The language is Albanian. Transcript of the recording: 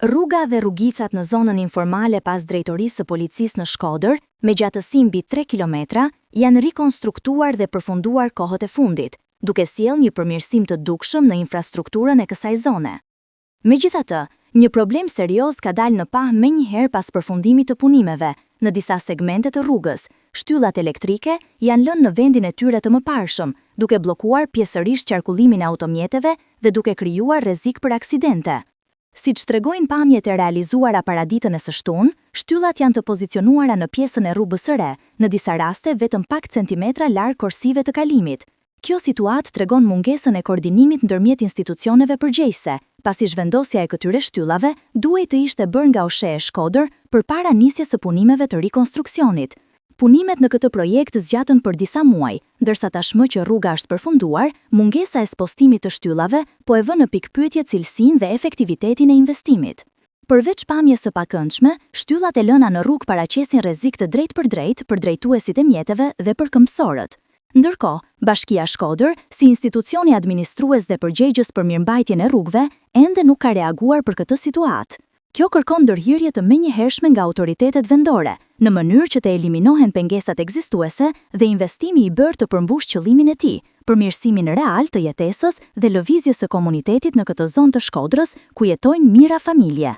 Rruga dhe rrugicat në zonën informale pas drejtorisë së policisë në Shkodër, me gjatësi mbi 3 kilometra, janë rikonstruktuar dhe përfunduar kohët e fundit, duke sjellë një përmirësim të dukshëm në infrastrukturën e kësaj zone. Megjithatë, një problem serioz ka dalë në pah menjëherë pas përfundimit të punimeve. Në disa segmente të rrugës, shtyllat elektrike janë lënë në vendin e tyre të mëparshëm, duke bllokuar pjesërisht qarkullimin e automjeteve dhe duke krijuar rrezik për aksidente. Siç tregojnë pamjet e realizuara para ditën e së shtunë, shtyllat janë të pozicionuara në pjesën e rrugës së re, në disa raste vetëm pak centimetra larg korsive të kalimit. Kjo situatë tregon mungesën e koordinimit ndërmjet institucioneve përgjegjëse, pasi zhvendosja e këtyre shtyllave duhej të ishte bërë nga OSHE e Shkodër përpara nisjes së punimeve të rikonstruksionit. Punimet në këtë projekt zgjatën për disa muaj, ndërsa tashmë që rruga është përfunduar, mungesa e spostimit të shtyllave po e vën në pikpyetje cilësinë dhe efektivitetin e investimit. Përveç pamjes së pakëndshme, shtyllat e lëna në rrugë paraqesin rrezik të drejtë për drejtuesit e mjeteve dhe për këmbësorët. Ndërkohë, Bashkia Shkodër, si institucioni administrues dhe përgjegjës për mirëmbajtjen e rrugëve, ende nuk ka reaguar për këtë situatë. Kjo kërkon ndërhyrje të menjëhershme nga autoritetet vendore, në mënyrë që të eliminohen pengesat ekzistuese dhe investimi i bërë të përmbush qëllimin e tij, përmirësimin real të jetesës dhe lëvizjes së komunitetit në këtë zonë të Shkodrës, ku jetojnë mijëra familje.